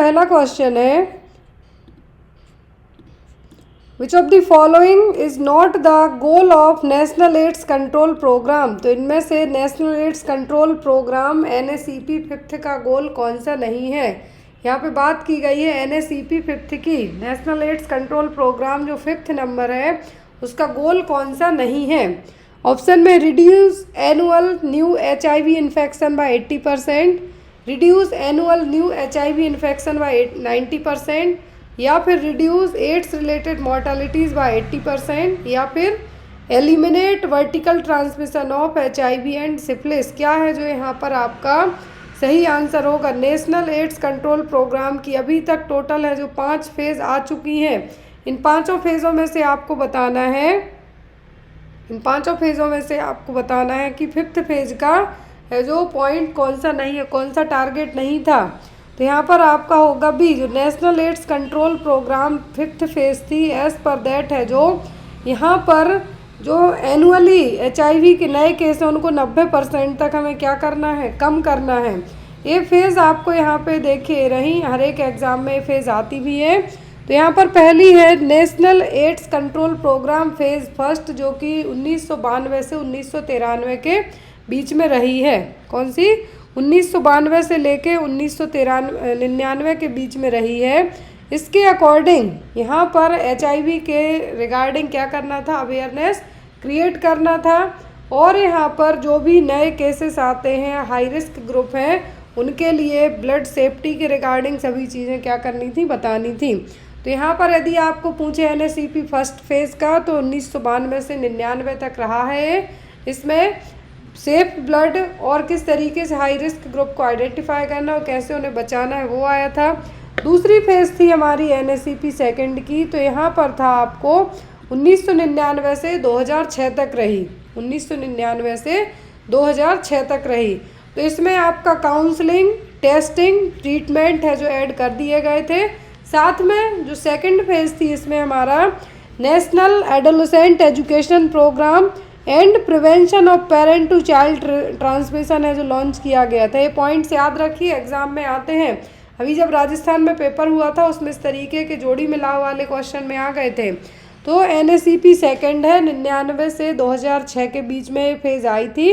पहला क्वेश्चन है, which of the following is not the goal of national AIDS control programme. तो इनमें से national AIDS control programme NACP 5th का गोल कौन सा नहीं है। यहाँ पे बात की गई है NACP 5th की। नेशनल एड्स कंट्रोल प्रोग्राम जो 5th नंबर है उसका गोल कौन सा नहीं है। ऑप्शन में reduce annual new HIV infection by 80%, reduce annual new HIV infection by 90%, या फिर रिड्यूस एड्स रिलेटेड मॉर्टेलिटीज़ बाय 80%, या फिर eliminate vertical transmission of HIV and syphilis. क्या है जो यहाँ पर आपका सही आंसर होगा। नेशनल एड्स कंट्रोल प्रोग्राम की अभी तक टोटल है जो 5 फेज़ आ चुकी हैं। इन पाँचों फेज़ों में से आपको बताना है, इन पाँचों फेज़ों में से आपको बताना है कि 5th फेज़ का है जो पॉइंट कौन सा नहीं है, कौन सा टारगेट नहीं था। तो यहाँ पर आपका होगा बी, जो national AIDS control programme 5th phase थी, एज़ पर दैट है जो यहाँ पर जो एनुअली HIV के नए केस हैं उनको 90% तक हमें क्या करना है, कम करना है। ये फेज़ आपको यहाँ पे देखिए रही, हर एक एग्ज़ाम में ये फेज़ आती भी है। तो यहाँ पर पहली है national AIDS control programme phase first, जो कि 1992 से 1993 के बीच में रही है। कौन सी? 1992 से लेके 1999 के बीच में रही है। इसके अकॉर्डिंग यहाँ पर HIV के रिगार्डिंग क्या करना था, अवेयरनेस क्रिएट करना था। और यहाँ पर जो भी नए केसेस आते हैं, हाई रिस्क ग्रुप हैं, उनके लिए ब्लड सेफ्टी के रिगार्डिंग सभी चीज़ें क्या करनी थी, बतानी थी। तो यहाँ पर यदि आपको पूछे NACP फर्स्ट फेज़ का, तो 1992 से 99 तक रहा है। इसमें सेफ ब्लड और किस तरीके से हाई रिस्क ग्रुप को आइडेंटिफाई करना और कैसे उन्हें बचाना है वो आया था। दूसरी फेज़ थी हमारी NACP सेकंड की, तो यहाँ पर था आपको 1999 से 2006 तक रही, 1999 से 2006 तक रही। तो इसमें आपका काउंसलिंग, टेस्टिंग, ट्रीटमेंट है जो ऐड कर दिए गए थे। साथ में जो सेकंड फेज़ थी इसमें हमारा national adolescent education programme and prevention of parent to child transmission है जो लॉन्च किया गया था। ये पॉइंट्स याद रखिए, एग्जाम में आते हैं। अभी जब राजस्थान में पेपर हुआ था उसमें इस तरीके के जोड़ी मिलाव वाले क्वेश्चन में आ गए थे। तो NACP सेकंड है, 99 से 2006 के बीच में फेज़ आई थी।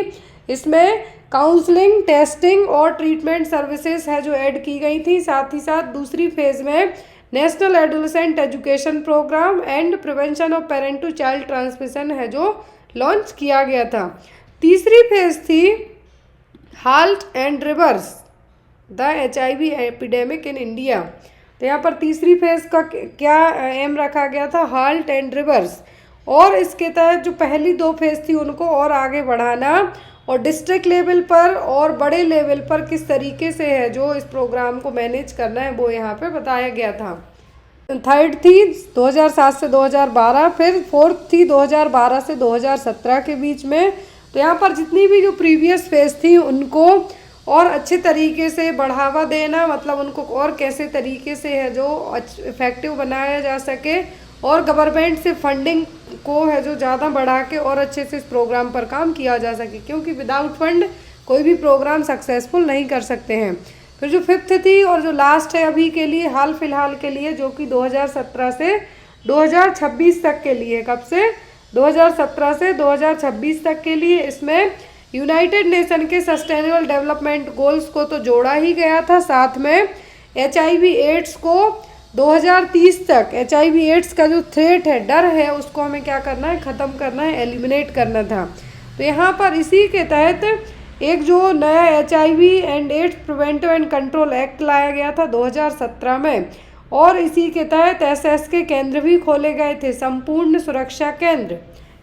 इसमें काउंसलिंग, टेस्टिंग और ट्रीटमेंट सर्विसेज है जो ऐड की गई थी। साथ ही साथ दूसरी फेज़ में national adolescent education programme and prevention of parent to child transmission है जो लॉन्च किया गया था। तीसरी फेज़ थी halt and reverse the HIV epidemic in India. तो यहाँ पर तीसरी फेज़ का क्या एम रखा गया था, हाल्ट एंड रिवर्स। और इसके तहत जो पहली 2 फेज़ थी उनको और आगे बढ़ाना और डिस्ट्रिक्ट लेवल पर और बड़े लेवल पर किस तरीके से है जो इस प्रोग्राम को मैनेज करना है वो यहाँ पे बताया गया था। थर्ड थी 2007 से 2012, फिर फोर्थ थी 2012 से 2017 के बीच में। तो यहाँ पर जितनी भी जो प्रीवियस फेज़ थी उनको और अच्छे तरीके से बढ़ावा देना, मतलब उनको और कैसे तरीके से है जो इफ़ेक्टिव बनाया जा सके और गवर्नमेंट से फंडिंग को है जो ज़्यादा बढ़ा के और अच्छे से इस प्रोग्राम पर काम किया जा सके, क्योंकि विदाउट फंड कोई भी प्रोग्राम सक्सेसफुल नहीं कर सकते हैं। फिर जो 5th थी और जो लास्ट है अभी के लिए, हाल फिलहाल के लिए, जो कि 2017 से 2026 तक के लिए, कब से 2017 से 2026 तक के लिए, इसमें यूनाइटेड नेशन के सस्टेनेबल डेवलपमेंट गोल्स को तो जोड़ा ही गया था। साथ में HIV एड्स को 2030 तक HIV एड्स का जो थ्रेट है, डर है, उसको हमें क्या करना है, ख़त्म करना है, एलिमिनेट करना था। तो यहाँ पर इसी के तहत एक जो नया HIV and AIDS preventive and control act लाया गया था 2017 में, और इसी के तहत SS के केंद्र भी खोले गए थे। संपूर्ण सुरक्षा केंद्र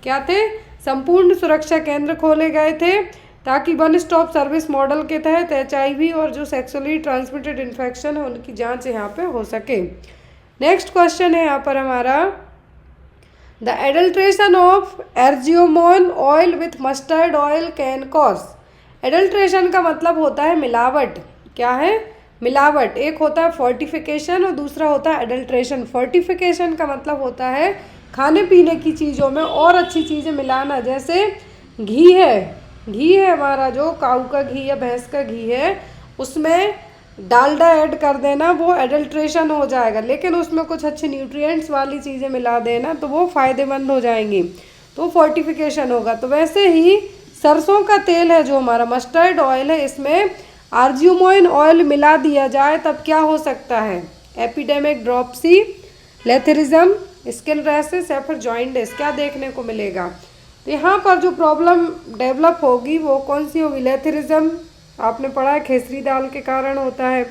क्या थे, संपूर्ण सुरक्षा केंद्र खोले गए थे ताकि वन स्टॉप सर्विस मॉडल के तहत HIV और जो सेक्सुअली ट्रांसमिटेड इन्फेक्शन है उनकी जांच यहाँ पे हो सके। नेक्स्ट क्वेश्चन है यहाँ पर हमारा, the adulteration of argemone oil with mustard oil can cause. Adulteration का मतलब होता है मिलावट। क्या है, मिलावट। एक होता है फोर्टिफिकेशन और दूसरा होता है एडल्ट्रेशन। फोर्टिफिकेशन का मतलब होता है खाने पीने की चीज़ों में और अच्छी चीज़ें मिलाना, जैसे घी है, घी है हमारा जो काऊ का घी या भैंस का घी है, उसमें डालडा ऐड कर देना वो एडल्ट्रेशन हो जाएगा, लेकिन उसमें कुछ अच्छे न्यूट्रिएंट्स वाली चीज़ें मिला देना तो वो फ़ायदेमंद हो जाएंगी, तो फोर्टिफिकेशन होगा। तो वैसे ही सरसों का तेल है जो हमारा मस्टर्ड ऑयल है, इसमें आर्जियोमोइन ऑयल मिला दिया जाए तब क्या हो सकता है? एपिडेमिक ड्रॉपसी, लेथरिज्म, स्किन रैशेस या फिर जॉइंटिस, क्या देखने को मिलेगा? तो यहाँ पर जो प्रॉब्लम डेवलप होगी वो कौन सी होगी? लेथरिज्म, आपने पढ़ा है खेसरी दाल के कारण होता है।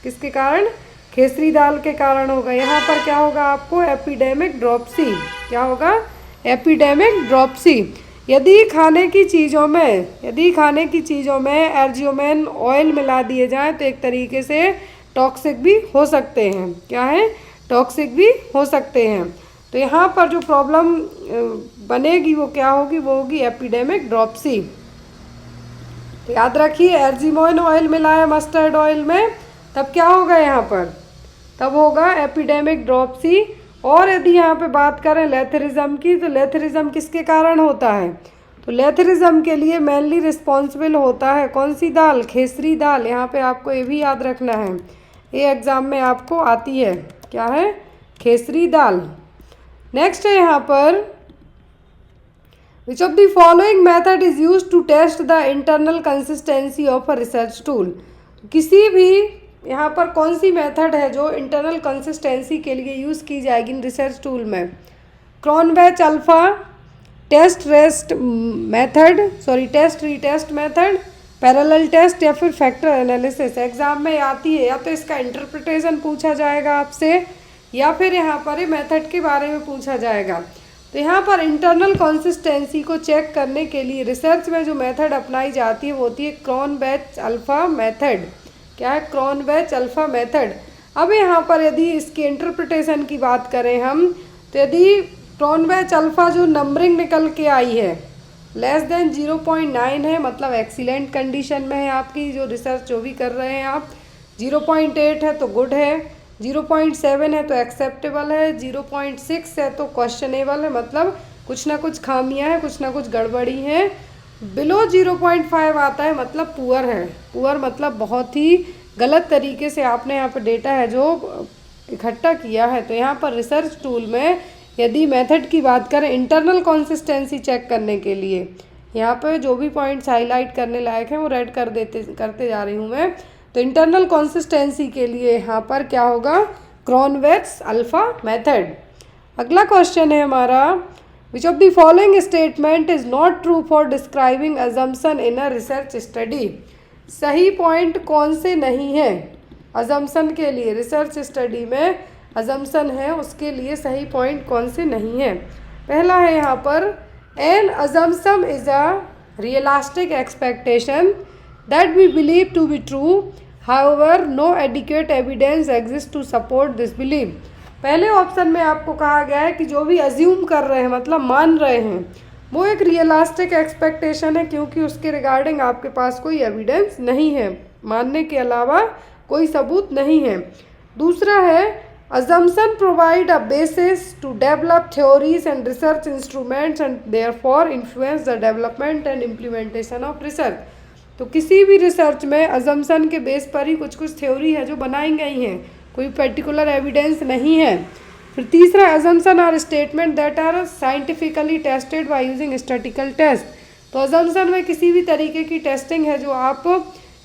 किसके कारण? खेसरी दाल के कारण होगा। यहाँ पर क्या होगा आपको? Epidemic dropsy. क्या होगा? Epidemic dropsy. यदि खाने की चीज़ों में आर्जियोमोइन ऑयल मिला दिए जाएं तो एक तरीके से टॉक्सिक भी हो सकते हैं। क्या है? टॉक्सिक भी हो सकते हैं। तो यहाँ पर जो प्रॉब्लम बनेगी वो क्या होगी? वो होगी एपिडेमिक ड्रॉपसी। तो याद रखिए, आर्जियोमोइन ऑयल मिला है मस्टर्ड ऑयल में, तब क्या होगा यहाँ पर? तब होगा एपिडेमिक ड्रॉपसी। और यदि यहाँ पे बात करें लेथरिज्म की, तो लेथरिज्म किसके कारण होता है? तो लेथरिज्म के लिए मेनली रिस्पॉन्सिबल होता है कौन सी दाल? खेसरी दाल। यहाँ पे आपको ये भी याद रखना है, ये एग्ज़ाम में आपको आती है। क्या है? खेसरी दाल। नेक्स्ट है यहाँ पर, Which of the following method is used to test the internal consistency of a research tool? किसी भी यहाँ पर कौन सी मेथड है जो इंटरनल कंसिस्टेंसी के लिए यूज़ की जाएगी इन रिसर्च टूल में? Cronbach alpha, test retest method, parallel test या फिर फैक्टर एनालिसिस। एग्जाम में आती है, या तो इसका इंटरप्रिटेशन पूछा जाएगा आपसे या फिर यहाँ पर मेथड के बारे में पूछा जाएगा। तो यहाँ पर इंटरनल कंसिस्टेंसी को चेक करने के लिए रिसर्च में जो मेथड अपनाई जाती है वो होती है क्रॉनबैच अल्फ़ा मेथड। क्या है? क्रॉनबैच अल्फ़ा मेथड। अब यहाँ पर यदि इसकी इंटरप्रिटेशन की बात करें हम, तो यदि क्रॉनबैच अल्फ़ा जो नंबरिंग निकल के आई है लेस देन 0.9 है, मतलब एक्सीलेंट कंडीशन में है आपकी जो रिसर्च जो भी कर रहे हैं आप। 0.8 है तो गुड है, 0.7 है तो एक्सेप्टेबल है, 0.6 है तो क्वेश्चनेबल है, मतलब कुछ ना कुछ खामियां हैं, कुछ ना कुछ गड़बड़ी हैं। बिलो 0.5 आता है मतलब पुअर है। पुअर मतलब बहुत ही गलत तरीके से आपने यहाँ पर डेटा है जो इकट्ठा किया है। तो यहाँ पर रिसर्च टूल में यदि मेथड की बात करें इंटरनल कंसिस्टेंसी चेक करने के लिए, यहाँ पर जो भी पॉइंट्स हाईलाइट करने लायक हैं वो रेड करते जा रही हूँ मैं। तो इंटरनल कंसिस्टेंसी के लिए यहाँ पर क्या होगा? क्रॉनबैच अल्फ़ा मेथड। अगला क्वेश्चन है हमारा, विच of the following statement is not true for describing assumption in a research study? सही पॉइंट कौन से नहीं है अजम्पशन के लिए? रिसर्च स्टडी में अजम्पशन है उसके लिए सही पॉइंट कौन से नहीं है? पहला है यहाँ पर, N assumption is a realistic expectation that we believe to be true, however no adequate evidence exists to support this belief। पहले ऑप्शन में आपको कहा गया है कि जो भी अज्यूम कर रहे हैं मतलब मान रहे हैं वो एक रियलिस्टिक एक्सपेक्टेशन है, क्योंकि उसके रिगार्डिंग आपके पास कोई एविडेंस नहीं है, मानने के अलावा कोई सबूत नहीं है। दूसरा है, assumption provide a basis to develop theories and research instruments and therefore influence the development and implementation of research। तो किसी भी रिसर्च में अजम्पशन के बेस पर ही कुछ कुछ थ्योरी है जो बनाई गई हैं, कोई पर्टिकुलर एविडेंस नहीं है। फिर तीसरा, assumption are statement that are scientifically tested by using statistical test. तो अजम्पशन में किसी भी तरीके की टेस्टिंग है जो आप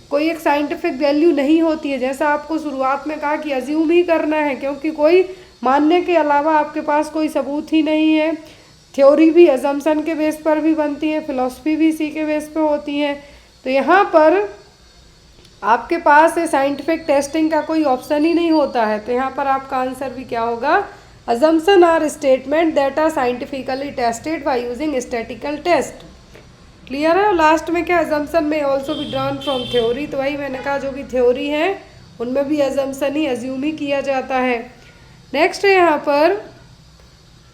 कोई एक साइंटिफिक वैल्यू नहीं होती है, जैसा आपको शुरुआत में कहा कि अज्यूम ही करना है, क्योंकि कोई मानने के अलावा आपके पास कोई सबूत ही नहीं है। थ्योरी भी अजम्पशन के बेस पर भी बनती है, फिलॉसफी भी इसी के बेस पर होती है। तो यहाँ पर आपके पास साइंटिफिक टेस्टिंग का कोई ऑप्शन ही नहीं होता है। तो यहाँ पर आपका आंसर भी क्या होगा? Assumption are statement that are scientifically tested by using statistical test. Clear है? और लास्ट में क्या, अजम्पशन में also be drawn from theory. तो वही मैंने कहा जो भी थ्योरी है उनमें भी अजम्पशन ही अज्यूम ही किया जाता है। नेक्स्ट है यहाँ पर,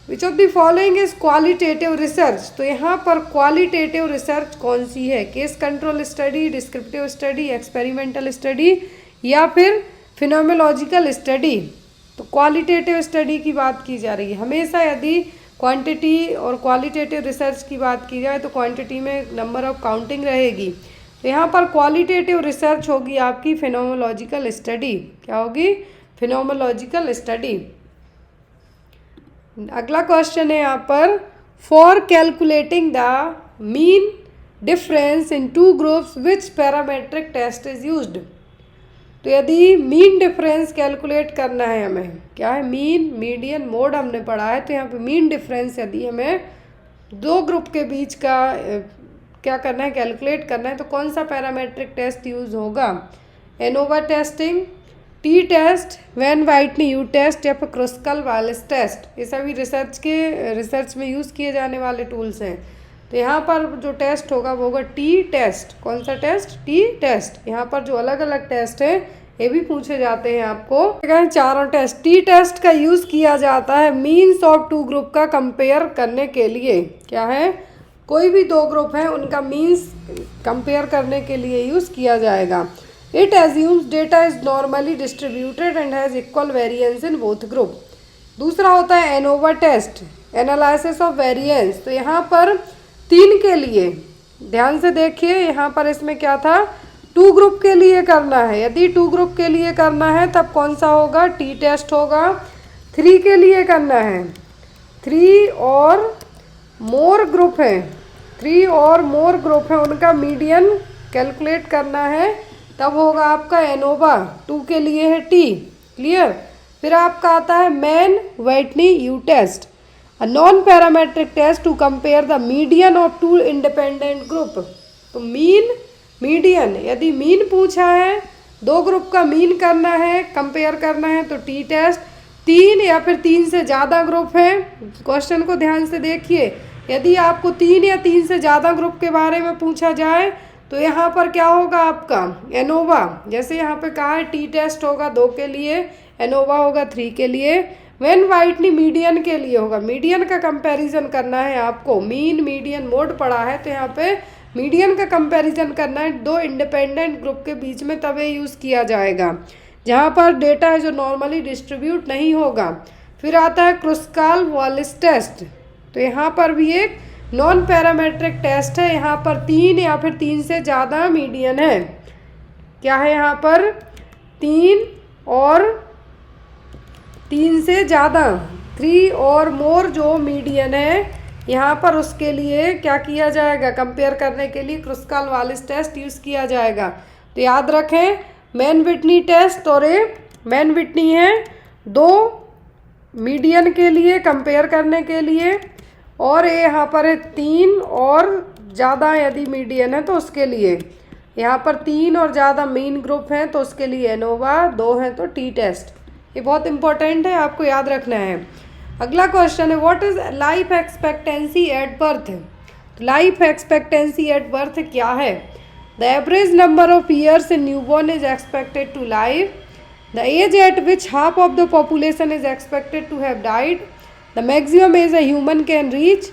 which of the following is qualitative research. तो यहाँ पर क्वालिटेटिव रिसर्च कौन सी है? Case control study, descriptive study, experimental study या फिर फिनोमेनोलॉजिकल स्टडी। तो क्वालिटेटिव स्टडी की बात की जा रही है। हमेशा यदि क्वांटिटी और क्वालिटेटिव रिसर्च की बात की जाए तो क्वांटिटी में नंबर ऑफ काउंटिंग रहेगी, तो यहाँ पर क्वालिटेटिव रिसर्च होगी आपकी फिनोमोलॉजिकल स्टडी। क्या होगी? फिनोमोलॉजिकल स्टडी। अगला क्वेश्चन है यहाँ पर, for calculating the mean difference in two groups which parametric test is used. तो यदि मीन डिफरेंस कैलकुलेट करना है हमें, क्या है? मीन, मीडियन, मोड हमने पढ़ा है, तो यहाँ पे मीन डिफरेंस यदि हमें दो ग्रुप के बीच का क्या करना है? कैलकुलेट करना है, तो कौन सा पैरामेट्रिक टेस्ट यूज होगा? ANOVA testing, T test, Mann Whitney U test या फिर क्रुस्कल वालिस टेस्ट। ये सभी रिसर्च में यूज़ किए जाने वाले टूल्स हैं। तो यहाँ पर जो टेस्ट होगा वो होगा टी टेस्ट। कौन सा टेस्ट? T test. यहाँ पर जो अलग अलग टेस्ट है ये भी पूछे जाते हैं आपको। चारों टेस्ट। टी टेस्ट का यूज़ किया जाता है मीन्स ऑफ टू ग्रुप का कंपेयर करने के लिए। क्या है? कोई भी दो ग्रुप हैं उनका मीन्स कंपेयर करने के लिए यूज़ किया जाएगा। It assumes data is normally distributed and has equal variance in both group. दूसरा होता है ANOVA test, analysis of variance. तो यहाँ पर 3 के लिए ध्यान से देखिए, यहाँ पर इसमें क्या था? 2 ग्रुप के लिए करना है। यदि 2 ग्रुप के लिए करना है तब कौन सा होगा? टी टेस्ट होगा। 3 के लिए करना है, 3 और मोर ग्रुप है, 3 और मोर ग्रुप है, उनका मीडियन कैलकुलेट करना है, तब होगा आपका एनोवा। 2 के लिए है टी। क्लियर? फिर आपका आता है Mann Whitney U test, a non parametric test to compare the median of 2 independent group. तो मीन, मीडियन, यदि मीन पूछा है, 2 ग्रुप का मीन करना है, कंपेयर करना है, तो टी टेस्ट। 3 या फिर 3 से ज़्यादा ग्रुप है, क्वेश्चन को ध्यान से देखिए, यदि आपको 3 या 3 से ज़्यादा ग्रुप के बारे में पूछा जाए तो यहाँ पर क्या होगा आपका? एनोवा। जैसे यहाँ पे कहा है टी टेस्ट होगा 2 के लिए, एनोवा होगा 3 के लिए। वैन व्हाइटनी मीडियन के लिए होगा, मीडियन का कंपैरिजन करना है आपको। मीन, मीडियन, मोड पढ़ा है, तो यहाँ पे मीडियन का कंपैरिजन करना है 2 इंडिपेंडेंट ग्रुप के बीच में, तब ये यूज़ किया जाएगा जहाँ पर डेटा है जो नॉर्मली डिस्ट्रीब्यूट नहीं होगा। फिर आता है क्रुस्काल वालिस टेस्ट। तो यहाँ पर भी एक नॉन पैरामेट्रिक टेस्ट है। यहाँ पर 3 या फिर 3 से ज़्यादा मीडियन है। क्या है यहाँ पर? 3 और 3 से ज़्यादा, 3 और मोर जो मीडियन है, यहाँ पर उसके लिए क्या किया जाएगा? कंपेयर करने के लिए क्रुस्काल वालिस टेस्ट यूज़ किया जाएगा। तो याद रखें, मैन व्हिटनी टेस्ट और मैन व्हिटनी है 2 मीडियन के लिए कंपेयर करने के लिए, और ये यहाँ पर है 3 और ज़्यादा यदि मीडियन है तो उसके लिए। यहाँ पर 3 और ज़्यादा मेन ग्रुप हैं तो उसके लिए एनोवा, 2 हैं तो टी टेस्ट। ये बहुत इंपॉर्टेंट है, आपको याद रखना है। अगला क्वेश्चन है, what is life expectancy at birth. Life expectancy at birth क्या है? The average number of years in newborn is expected to life, the age at which half of the population is expected to have died, the maximum age a human can reach,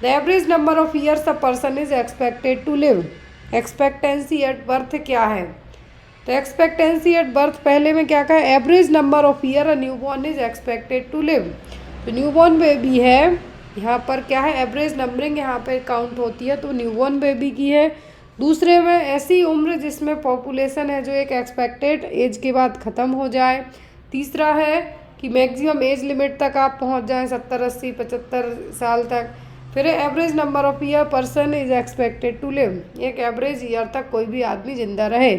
the average number of years a person is expected to live. Expectancy at birth क्या है? तो expectancy at birth पहले में क्या कहा? Average number of year a newborn is expected to live. तो newborn baby है, यहाँ पर क्या है? एवरेज नंबरिंग यहाँ पे काउंट होती है, तो न्यूबॉर्न बेबी की है। दूसरे में ऐसी उम्र जिसमें पॉपुलेशन है जो एक एक्सपेक्टेड एज के बाद ख़त्म हो जाए। तीसरा है कि मैक्सिमम एज लिमिट तक आप पहुँच जाएँ, 70, 80, 75 साल तक। फिर average number of year person is expected to live, एक एवरेज ईयर तक कोई भी आदमी जिंदा रहे।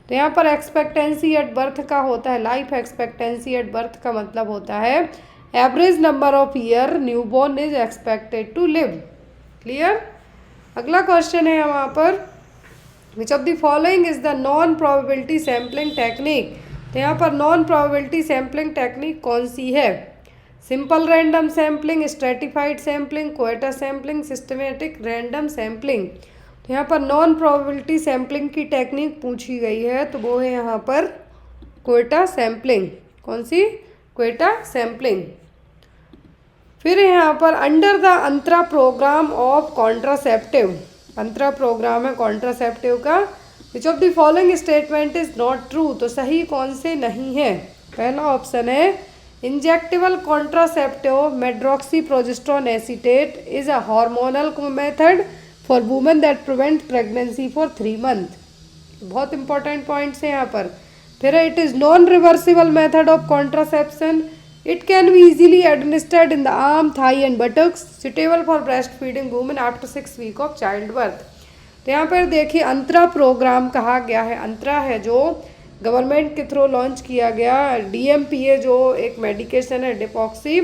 तो यहाँ पर एक्सपेक्टेंसी एट बर्थ का होता है, लाइफ एक्सपेक्टेंसी एट बर्थ का मतलब होता है average number of year newborn is expected to live. Clear? अगला क्वेश्चन है वहाँ पर, which of the following is the non probability sampling technique. तो यहाँ पर नॉन प्रोबेबिलिटी सैम्पलिंग टेक्निक कौन सी है? Simple random sampling, stratified sampling, Quetta sampling, systematic random sampling. तो यहाँ पर नॉन प्रोबेबिलिटी सैम्पलिंग की टेक्निक पूछी गई है, तो वो है यहाँ पर क्वेटा सैम्पलिंग। कौन सी? क्वेटा सैम्पलिंग। फिर यहाँ पर under the Antara program of contraceptive, Antara program है कॉन्ट्रासेप्टिव का, which of the following statement is not true. तो सही कौन से नहीं है? पहला ऑप्शन है injectable contraceptive medroxyprogesterone acetate is a hormonal method for women that prevent pregnancy for 3 months। बहुत इंपॉर्टेंट पॉइंट्स हैं यहाँ पर। फिर it is non reversible method of contraception, it can be easily administered in the arm, Thai and buttocks, suitable for breast feeding women after 6 week of child birth. तो यहाँ पर देखिए अंतरा programme कहा गया है। अंतरा है जो गवर्नमेंट के थ्रू लॉन्च किया गया। DMPA जो एक मेडिकेशन है, डिपॉक्सी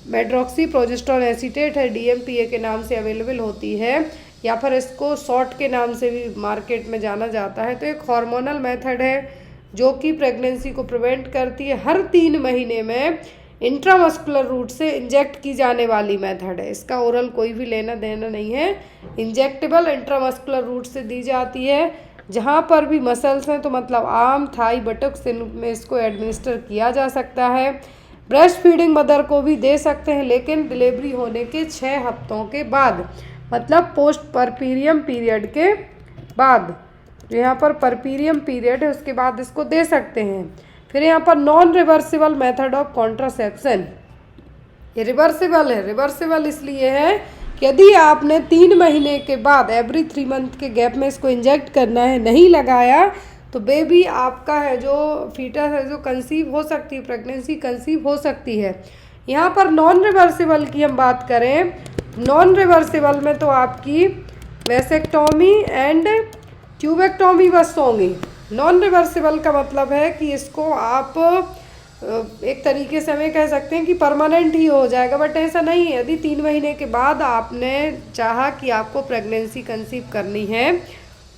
मेड्रॉक्सी प्रोजेस्टेरोन एसीटेट है, DMPA के नाम से अवेलेबल होती है, या फिर इसको शॉर्ट के नाम से भी मार्केट में जाना जाता है। तो एक हार्मोनल मेथड है जो कि प्रेगनेंसी को प्रिवेंट करती है। हर 3 महीने में इंट्रामस्कुलर रूट से इंजेक्ट की जाने वाली मेथड है। इसका ओरल कोई भी लेना देना नहीं है। इंजेक्टेबल इंट्रामस्कुलर रूट से दी जाती है। जहाँ पर भी मसल्स हैं तो मतलब आर्म, थाई, बटक्स में इसको एडमिनिस्टर किया जा सकता है। ब्रेस्ट फीडिंग मदर को भी दे सकते हैं, लेकिन डिलीवरी होने के 6 हफ्तों के बाद, मतलब पोस्ट परपीरियम पीरियड के बाद। जो यहाँ पर परपीरियम पीरियड है उसके बाद इसको दे सकते हैं। फिर यहाँ पर non reversible method of contraception, ये रिवर्सिबल है। रिवर्सिबल इसलिए है कि यदि आपने 3 महीने के बाद एवरी 3 मंथ के गैप में इसको इंजेक्ट करना है, नहीं लगाया, तो बेबी आपका है जो फीटस है जो कंसीव हो सकती है, प्रेगनेंसी कंसीव हो सकती है। यहाँ पर नॉन रिवर्सिबल की हम बात करें, नॉन रिवर्सिबल में तो आपकी वेसेक्टोमी एंड ट्यूबेक्टोमी बस होंगी। नॉन रिवर्सिबल का मतलब है कि इसको आप एक तरीके से हमें कह सकते हैं कि परमानेंट ही हो जाएगा, बट ऐसा नहीं है। यदि 3 महीने के बाद आपने चाहा कि आपको प्रेगनेंसी कंसीव करनी है,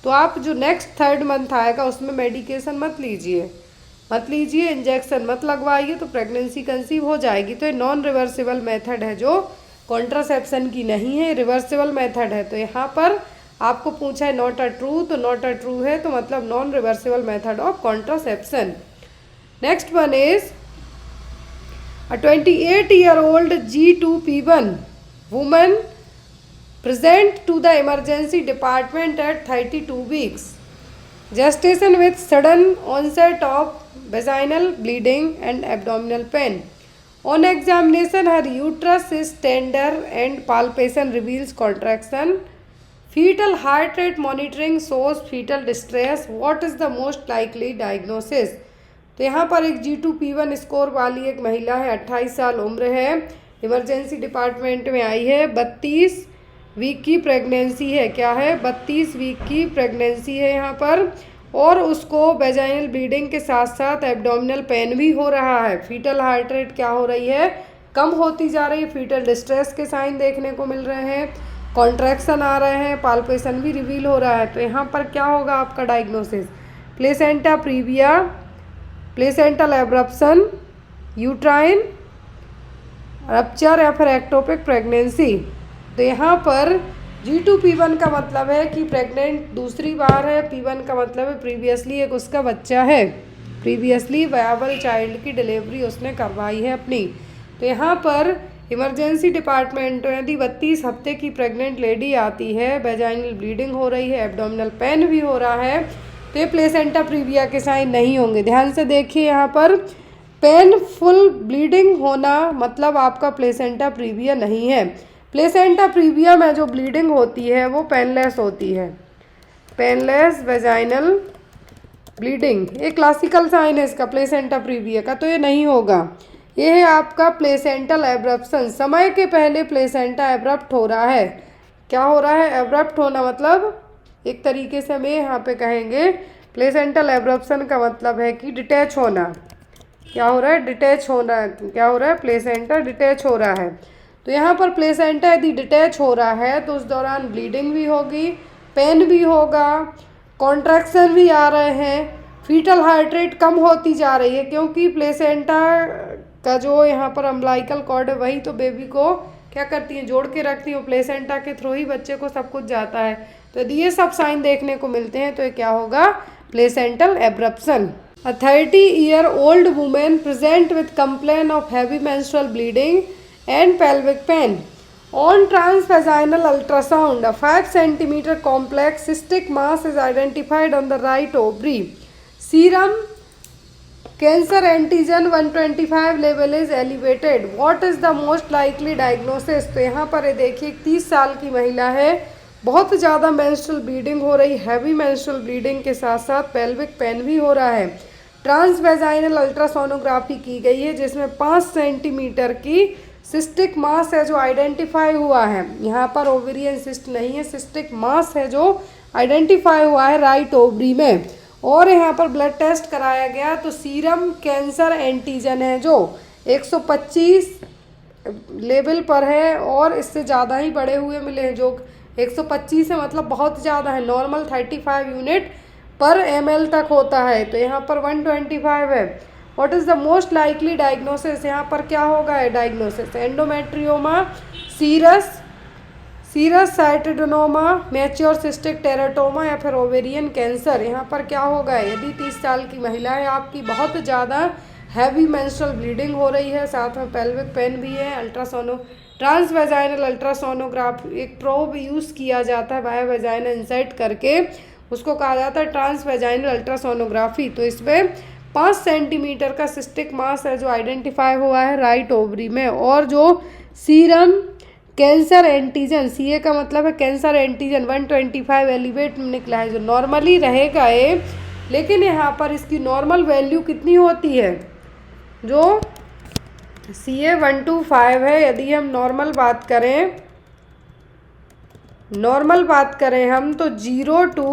तो आप जो नेक्स्ट 3rd मंथ आएगा उसमें मेडिकेशन मत लीजिए, इंजेक्शन मत लगवाइए, तो प्रेगनेंसी कंसीव हो जाएगी। तो ये नॉन रिवर्सिबल मेथड है जो कॉन्ट्रासेप्शन की नहीं है, रिवर्सिबल मेथड है। तो यहाँ पर आपको पूछा है नॉट अ ट्रू, तो नॉट अ ट्रू है तो मतलब non reversible method of contraception. Next one is a 28-year-old G2P1 woman present to the emergency department at 32 weeks gestation with sudden onset of vaginal bleeding and abdominal pain. On examination, her uterus is tender and palpation reveals contraction. Fetal heart rate monitoring shows fetal distress. What is the most likely diagnosis? तो यहाँ पर एक G2P1 score वाली एक महिला है, 28 साल उम्र है, इमरजेंसी डिपार्टमेंट में आई है, 32 वीक की प्रेगनेंसी है। क्या है? 32 वीक की प्रेगनेंसी है यहाँ पर, और उसको वेजाइनल ब्लीडिंग के साथ साथ एब्डोमिनल पेन भी हो रहा है। फीटल हार्ट रेट क्या हो रही है? कम होती जा रही है। फीटल डिस्ट्रेस के साइन देखने को मिल रहे हैं, कॉन्ट्रैक्शन आ रहे हैं, पाल्पेशन भी रिवील हो रहा है। तो यहाँ पर क्या होगा आपका diagnosis? Placenta previa, placental abruption, uterine rupture या फिर एक्टोपिक प्रेगनेंसी। तो यहाँ पर G2P1 का मतलब है कि प्रेग्नेंट दूसरी बार है, P1 का मतलब है प्रीवियसली एक उसका बच्चा है, प्रीवियसली वायबल चाइल्ड की डिलीवरी उसने करवाई है अपनी। तो यहाँ पर इमरजेंसी डिपार्टमेंट में यदि 32 हफ्ते की प्रेग्नेंट लेडी आती है, वेजाइनल ब्लीडिंग हो रही है, एब्डोमिनल पेन भी हो रहा है, तो ये प्लेसेंटा प्रीविया के साइन नहीं होंगे। ध्यान से देखिए, यहाँ पर पेनफुल ब्लीडिंग होना मतलब आपका प्लेसेंटा प्रीविया नहीं है। प्लेसेंटा प्रीविया में जो ब्लीडिंग होती है वो पेनलेस होती है, पेनलेस वेजाइनल ब्लीडिंग, ये क्लासिकल साइन है इसका प्लेसेंटा प्रीविया का, तो ये नहीं होगा। ये है आपका प्लेसेंटल एब्रप्शन, समय के पहले प्लेसेंटा एब्रप्ट हो रहा है। क्या हो रहा है? एब्रप्ट होना मतलब एक तरीके से हमें यहाँ पे कहेंगे प्लेसेंटल एब्रप्शन का मतलब है कि डिटैच होना। क्या हो रहा है? डिटैच होना। क्या हो रहा है? प्लेसेंटा डिटैच हो रहा है। तो यहाँ पर प्लेसेंटा यदि डिटैच हो रहा है तो उस दौरान ब्लीडिंग भी होगी, पेन भी होगा, कॉन्ट्रैक्शन भी आ रहे हैं, फीटल हार्ट रेट कम होती जा रही है, क्योंकि प्लेसेंटा का जो यहाँ पर अम्बिलिकल कॉर्ड है वही तो बेबी को क्या करती हैं? जोड़ के रखती हैं। प्लेसेंटा के थ्रू ही बच्चे को सब कुछ जाता है। तो यदि ये सब साइन देखने को मिलते हैं तो ये क्या होगा? Placental abruption. A 30-year-old woman present with complaint of heavy menstrual bleeding and pelvic pain. On transvaginal ultrasound, a 5 cm complex cystic mass is identified on the right ovary. Serum cancer antigen 125 level is elevated. What is the most likely diagnosis? तो यहाँ पर ये देखिए 30 साल की महिला है, बहुत ज़्यादा मेंस्ट्रुअल ब्लीडिंग हो रही, हैवी मेंस्ट्रुअल ब्लीडिंग के साथ साथ पेल्विक पेन भी हो रहा है। ट्रांसवेजाइनल अल्ट्रासोनोग्राफी की गई है जिसमें 5 सेंटीमीटर की सिस्टिक मास है जो आइडेंटिफाई हुआ है। यहाँ पर ओवेरियन सिस्ट नहीं है, सिस्टिक मास है जो आइडेंटिफाई हुआ है राइट ओवरी में। और यहाँ पर ब्लड टेस्ट कराया गया तो सीरम कैंसर एंटीजन है जो 125 लेवल पर है और इससे ज़्यादा ही बढ़े हुए मिले हैं। जो 125 है मतलब बहुत ज़्यादा है, नॉर्मल 35 यूनिट पर ml तक होता है, तो यहाँ पर 125 है। What is the most likely diagnosis, यहाँ पर क्या होगा diagnosis, endometrioma, serous cystadenoma, mature cystic teratoma या फिर ओवेरियन कैंसर। यहाँ पर क्या होगा, यदि 30 साल की महिला है आपकी, बहुत ज़्यादा हैवी मेंस्ट्रुअल ब्लीडिंग हो रही है, साथ में पेल्विक पेन भी है, ट्रांसवेजाइनल अल्ट्रासोनोग्राफी एक प्रोब यूज़ किया जाता है वाया वेजाइना इंसर्ट करके, उसको कहा जाता है ट्रांसवेजाइनल अल्ट्रासोनोग्राफी। तो इसमें 5 सेंटीमीटर का सिस्टिक मास है जो आइडेंटिफाई हुआ है राइट ओवरी में। और जो सीरम कैंसर एंटीजन, सीए का मतलब है कैंसर एंटीजन, 125 एलिवेट निकला है जो नॉर्मली रहेगा लेकिन यहाँ पर इसकी नॉर्मल वैल्यू कितनी होती है, जो CA 125 है। यदि हम नॉर्मल बात करें हम तो 0 to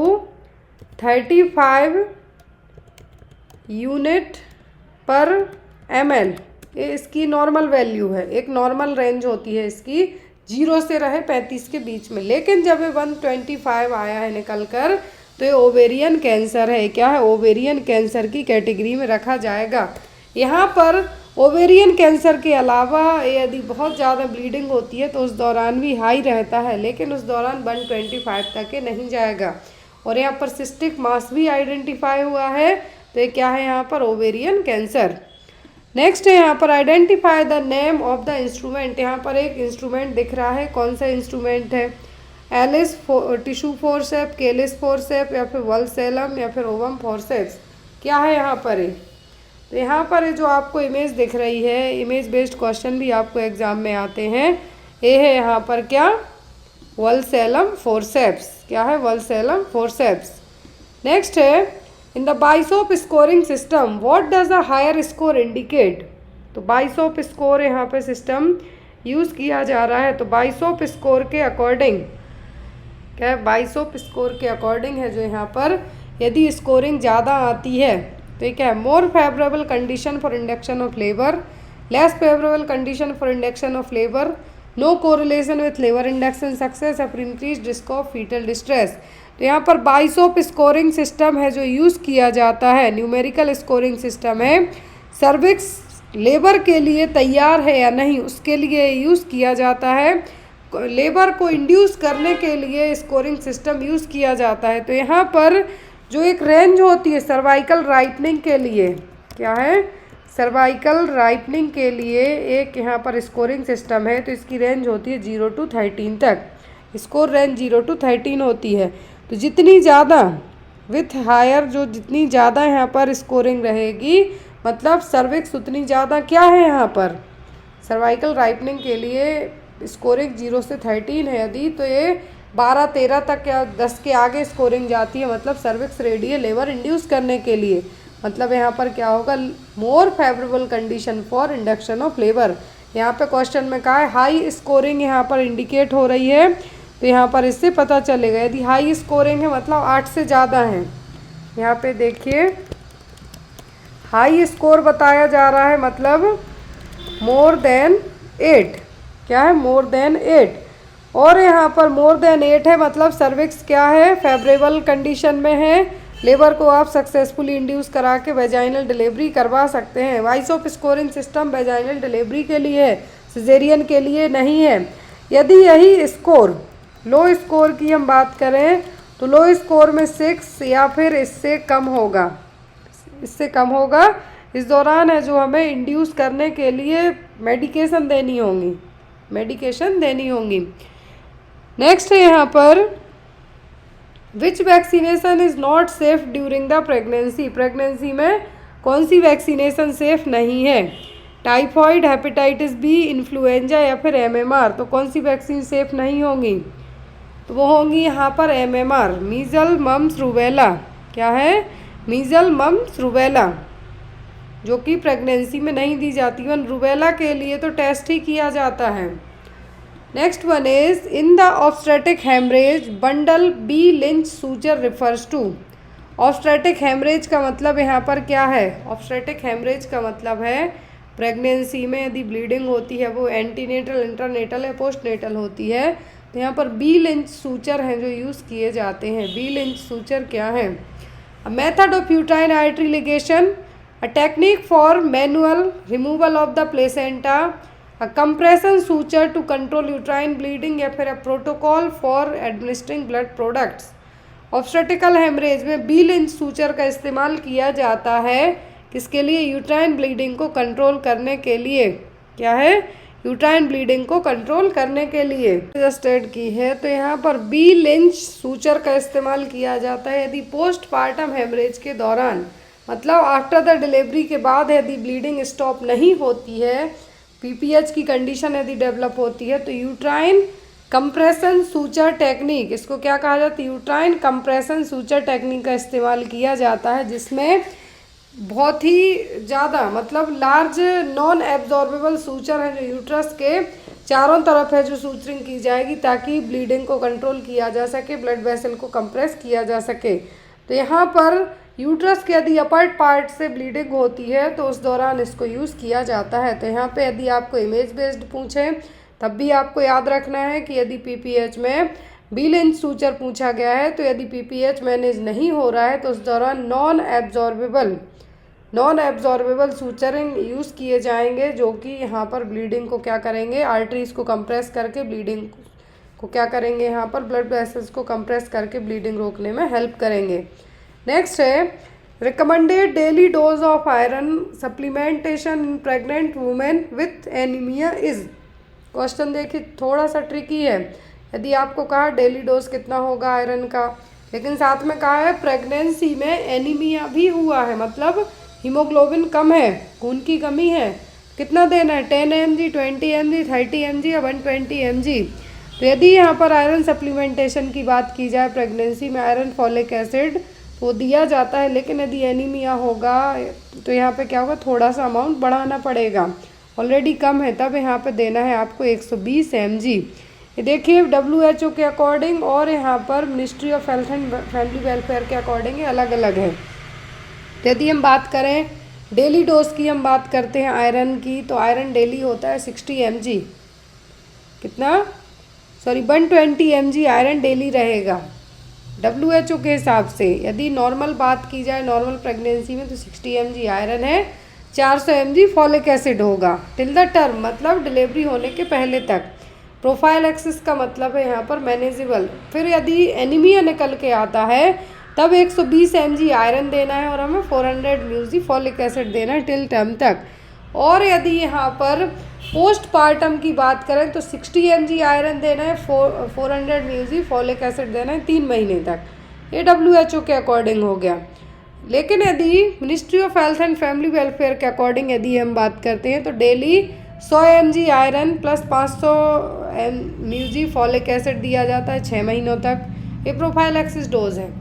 35 यूनिट पर ml ये इसकी नॉर्मल वैल्यू है। एक नॉर्मल रेंज होती है इसकी, 0 से रहे 35 के बीच में। लेकिन जब ये 125 आया है निकल कर तो ये ओवेरियन कैंसर है। क्या है, ओवेरियन कैंसर की कैटेगरी में रखा जाएगा। यहाँ पर ओवेरियन कैंसर के अलावा यदि बहुत ज़्यादा ब्लीडिंग होती है तो उस दौरान भी हाई रहता है, लेकिन उस दौरान 125 तक के नहीं जाएगा। और यहाँ पर सिस्टिक मास भी आइडेंटिफाई हुआ है, तो ये क्या है यहाँ पर ओवेरियन कैंसर। नेक्स्ट है यहाँ पर identify the name of the instrument. यहाँ पर एक इंस्ट्रूमेंट दिख रहा है, कौन सा इंस्ट्रूमेंट है, Allis tissue forceps, Kelly's forceps या फिर वल्सेलम या फिर ओवम फोर्सेप्स। क्या है यहाँ पर तो यहाँ पर जो आपको इमेज दिख रही है, इमेज बेस्ड क्वेश्चन भी आपको एग्जाम में आते हैं। ये है यहाँ पर क्या, वल्सेलम फोर्सेप्स। क्या है, वल्सेलम फोर्सेप्स। नेक्स्ट है in the Bishop scoring system what does a higher score indicate. तो बाइसोप स्कोर यहाँ पे सिस्टम यूज़ किया जा रहा है। तो बाइसोप स्कोर के अकॉर्डिंग क्या है, बाइसोप स्कोर के अकॉर्डिंग है जो यहाँ पर यदि स्कोरिंग ज़्यादा आती है तो ये क्या है, more favourable condition for induction of labour, less favourable condition for induction of labour, no correlation with labour induction success या फिर increase risk of fetal distress. तो यहाँ पर बाइसोप स्कोरिंग सिस्टम है जो यूज़ किया जाता है, न्यूमेरिकल स्कोरिंग सिस्टम है। सर्विक्स लेबर के लिए तैयार है या नहीं उसके लिए यूज़ किया जाता है, लेबर को इंड्यूस करने के लिए स्कोरिंग सिस्टम यूज़ किया जाता है। तो यहाँ पर जो एक रेंज होती है सर्वाइकल राइपनिंग के लिए, क्या है, सर्वाइकल राइपनिंग के लिए एक यहाँ पर स्कोरिंग सिस्टम है। तो इसकी रेंज होती है 0 to 13 तक, स्कोर रेंज 0 to 13 होती है। तो जितनी ज़्यादा विथ हायर, जो जितनी ज़्यादा यहाँ पर स्कोरिंग रहेगी मतलब सर्विक्स उतनी ज़्यादा क्या है यहाँ पर, सर्वाइकल राइपनिंग के लिए स्कोरिंग 0 से 13 है यदि, तो ये 12-13 तक या 10 के आगे स्कोरिंग जाती है, मतलब सर्विक्स रेडी है लेबर इंड्यूस करने के लिए। मतलब यहाँ पर क्या होगा, मोर favourable condition for induction of labour. यहाँ पे क्वेश्चन में कहा है हाई स्कोरिंग यहाँ पर इंडिकेट हो रही है, तो यहाँ पर इससे पता चलेगा यदि हाई स्कोरिंग है मतलब 8 से ज़्यादा है। यहाँ पे देखिए हाई स्कोर बताया जा रहा है मतलब मोर देन 8। क्या है, मोर देन 8। और यहाँ पर मोर देन 8 है मतलब सर्विक्स क्या है, फेवरेबल कंडीशन में है, लेबर को आप सक्सेसफुली इंड्यूस करा के वेजाइनल डिलीवरी करवा सकते हैं। बाइसोप स्कोरिंग सिस्टम वेजाइनल डिलीवरी के लिए है, सिजेरियन के लिए नहीं है। यदि यही स्कोर लो स्कोर की हम बात करें तो लो स्कोर में 6 या फिर इससे कम होगा, इससे कम होगा। इस दौरान है जो हमें इंड्यूस करने के लिए मेडिकेशन देनी होंगी, मेडिकेशन देनी होंगी। नेक्स्ट है यहाँ पर which vaccination is not safe during the pregnancy. Pregnancy में कौन सी वैक्सीनेशन सेफ नहीं है, टाइफॉइड, हेपेटाइटिस बी, इन्फ्लुएंजा या फिर MMR। तो कौन सी वैक्सीन सेफ नहीं होंगी, तो वो होंगी यहाँ पर MMR, मीज़ल मम्स रूबेला। क्या है? मीज़ल मम्स रूबेला, जो कि प्रेगनेंसी में नहीं दी जाती। इवन रूबेला के लिए तो टेस्ट ही किया जाता है। Next one is in the obstetric haemorrhage bundle B Lynch suture refers to. Obstetric haemorrhage का मतलब यहाँ पर क्या है? ऑब्स्टेट्रिक हेमरेज का मतलब है प्रेगनेंसी में यदि ब्लीडिंग होती है वो एंटीनेटल, इंटरनेटल या पोस्टनेटल होती है, तो यहाँ पर बी लिंच सूचर हैं जो यूज़ किए जाते हैं। बी लिंच सूचर क्या है? A method of uterine artery ligation, a technique for manual removal of the placenta, a compression suture to control uterine bleeding या फिर a protocol for administering blood products। Obstetrical haemorrhage में B Lynch suture का इस्तेमाल किया जाता है किसके लिए? यूट्राइन ब्लीडिंग को कंट्रोल करने के लिए। क्या है? यूट्राइन ब्लीडिंग को कंट्रोल करने के लिए रजिस्टर्ड की है। तो यहाँ पर बी लिंच सूचर का इस्तेमाल किया जाता है यदि पोस्टपार्टम हेमरेज के दौरान, मतलब आफ्टर द डिलीवरी के बाद यदि ब्लीडिंग स्टॉप नहीं होती है, PPH की कंडीशन यदि डेवलप होती है, तो यूट्राइन कंप्रेशन सूचर टेक्निक, इसको क्या कहा जाता है? यूट्राइन कंप्रेशन सूचर टेक्निक का इस्तेमाल किया जाता है, जिसमें बहुत ही ज़्यादा मतलब लार्ज नॉन एब्जॉर्बेबल सूचर है जो यूट्रस के चारों तरफ है जो सूचरिंग की जाएगी ताकि ब्लीडिंग को कंट्रोल किया जा सके, ब्लड वेसल को कंप्रेस किया जा सके। तो यहाँ पर यूट्रस के यदि अपर पार्ट से ब्लीडिंग होती है तो उस दौरान इसको यूज़ किया जाता है। तो यहाँ पे यदि आपको इमेज बेस्ड पूछें तब भी आपको याद रखना है कि यदि PPH में बी लिंच सूचर पूछा गया है तो यदि PPH मैनेज नहीं हो रहा है तो उस दौरान नॉन एब्जॉर्बेबल सूचरिंग यूज़ किए जाएंगे, जो कि यहाँ पर ब्लीडिंग को क्या करेंगे? आर्टरीज को कंप्रेस करके ब्लीडिंग को क्या करेंगे? यहाँ पर ब्लड वेसल्स को कंप्रेस करके ब्लीडिंग रोकने में हेल्प करेंगे। नेक्स्ट है recommended daily dose of iron supplementation in pregnant women with anaemia is. Question देखिए थोड़ा सा ट्रिकी है। यदि आपको कहा डेली डोज कितना होगा आयरन का, लेकिन साथ में कहा है प्रेगनेंसी में एनीमिया भी हुआ है, मतलब हीमोग्लोबिन कम है, खून की कमी है, कितना देना है? 10 mg, 20 mg, 30 mg या 120 mg। तो यदि यहाँ पर आयरन सप्लीमेंटेशन की बात की जाए प्रेगनेंसी में आयरन फॉलिक एसिड वो दिया जाता है, लेकिन यदि एनीमिया होगा तो यहाँ पे क्या होगा? थोड़ा सा अमाउंट बढ़ाना पड़ेगा, ऑलरेडी कम है, तब यहाँ पे देना है आपको 120 mg। ये देखिए WHO के अकॉर्डिंग और यहाँ पर ministry of health and family welfare के अकॉर्डिंग अलग अलग है। यदि हम बात करें डेली डोज की, हम बात करते हैं आयरन की, तो आयरन डेली होता है 60 mg। कितना? 120 mg आयरन डेली रहेगा WHO के हिसाब से। यदि नॉर्मल बात की जाए नॉर्मल प्रेगनेंसी में तो 60 mg आयरन है, 400 mg फॉलिक एसिड होगा टिल द टर्म, मतलब डिलीवरी होने के पहले तक। प्रोफाइल एक्सिस का मतलब है यहाँ पर मैनेजेबल। फिर यदि एनीमिया निकल के आता है तब 120 mg आयरन देना है और हमें 400 mg फॉलिक एसिड देना है टिल टर्म तक। और यदि यहाँ पर पोस्टपार्टम की बात करें तो 60 mg आयरन देना है, 400 mg फॉलिक एसिड देना है 3 महीने तक। ये WHO के अकॉर्डिंग हो गया। लेकिन यदि ministry of health and family welfare के अकॉर्डिंग यदि हम बात करते हैं तो daily 100 mg iron plus 500 mg folic acid दिया जाता है 6 महीनों तक। ये प्रोफाइल एक्सिस डोज है।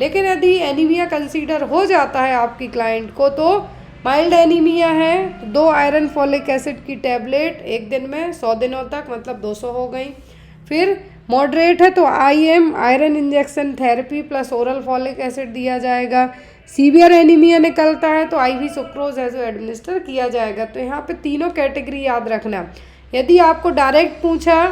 लेकिन यदि एनीमिया कंसीडर हो जाता है आपकी क्लाइंट को, तो माइल्ड एनीमिया है तो 2 आयरन फॉलिक एसिड की टैबलेट एक दिन में 100 दिनों तक, मतलब 200 हो गई। फिर मॉडरेट है तो IM iron injection therapy plus oral folic acid दिया जाएगा। सीवियर एनीमिया निकलता है तो IV सुक्रोज है जो एडमिनिस्टर किया जाएगा। तो यहाँ पे तीनों कैटेगरी याद रखना। यदि आपको डायरेक्ट पूछा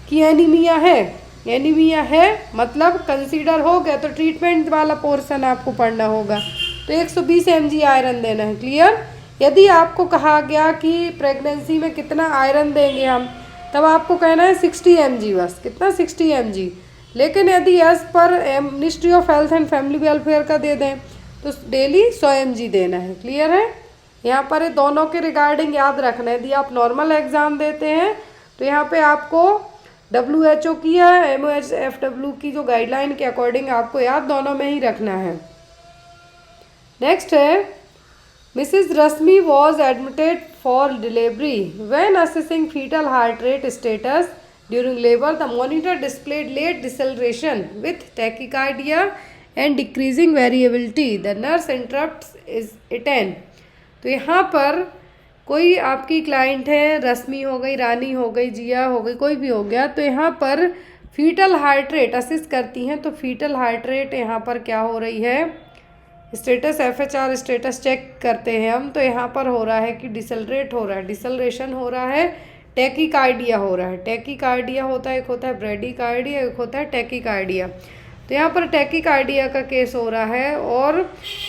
कि एनीमिया है मतलब कंसीडर हो गया तो ट्रीटमेंट वाला पोर्शन आपको पढ़ना होगा, तो 120 mg आयरन देना है। क्लियर? यदि आपको कहा गया कि प्रेगनेंसी में कितना आयरन देंगे हम, तब आपको कहना है 60 mg, बस कितना? 60 mg। लेकिन यदि as per ministry of health and family welfare का दे दें तो डेली 100 mg देना है। क्लियर है? यहाँ पर दोनों के रिगार्डिंग याद रखना है। यदि आप नॉर्मल एग्ज़ाम देते हैं तो यहाँ पे आपको WHO की या MOHFW की जो गाइडलाइन के अकॉर्डिंग आपको याद दोनों में ही रखना है। नेक्स्ट है Mrs Rashmi was admitted for delivery when assessing fetal heart rate status during labour the monitor displayed late deceleration with tachycardia and decreasing variability, the nurse interrupts it an. तो यहाँ पर कोई आपकी क्लाइंट है, रश्मि हो गई, रानी हो गई, जिया हो गई, कोई भी हो गया, तो यहाँ पर फीटल हार्ट रेट असिस्ट करती हैं। तो फीटल हार्ट रेट यहाँ पर क्या हो रही है, स्टेटस FHR स्टेटस चेक करते हैं हम, तो यहाँ पर हो रहा है कि डिसेलरेट हो रहा है, डिसेलरेशन हो रहा है, टैकीकार्डिया हो रहा है। टैकीकार्डिया होता है, एक होता है ब्रेडीकार्डिया, एक होता है टैकीकार्डिया। तो यहाँ पर टैकीकार्डिया का केस हो रहा है और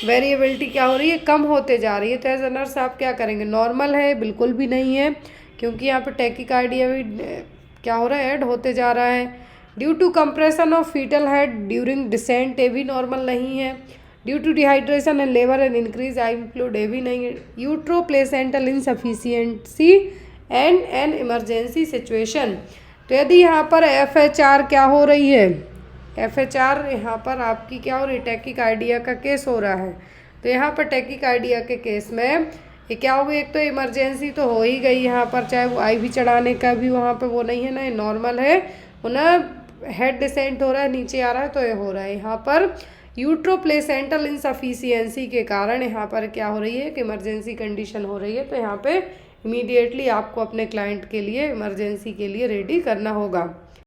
वेरिएबिलिटी क्या हो रही है, कम होते जा रही है। तो एज अ नर्स आप क्या करेंगे, नॉर्मल है, बिल्कुल भी नहीं है, क्योंकि यहाँ पर टैकीकार्डिया भी क्या हो रहा है, ऐड होते जा रहा है। Due to compression of fetal head during descent, ये भी नॉर्मल नहीं है। Due to dehydration and labour and increase I fluid, ये भी नहीं है। Utero placental insufficiency and an emergency situation. तो यदि यहाँ पर FHR क्या हो रही है, FHR यहाँ पर आपकी क्या हो रही है, टैकीकार्डिया का केस हो रहा है। तो यहाँ पर टैकीकार्डिया के केस में ये क्या होगी, एक तो इमरजेंसी तो हो ही गई यहाँ पर, चाहे वो IV चढ़ाने का भी वहाँ पे वो नहीं है ना, ये नॉर्मल है, वो ना हेड डिसेंट हो रहा है, नीचे आ रहा है, तो ये हो रहा है। यहाँ पर यूट्रोप्लेसेंटल इनसफिशियंसी के कारण यहाँ पर क्या हो रही है कि इमरजेंसी कंडीशन हो रही है। तो यहाँ पे इमीडिएटली आपको अपने क्लाइंट के लिए इमरजेंसी के लिए रेडी करना होगा।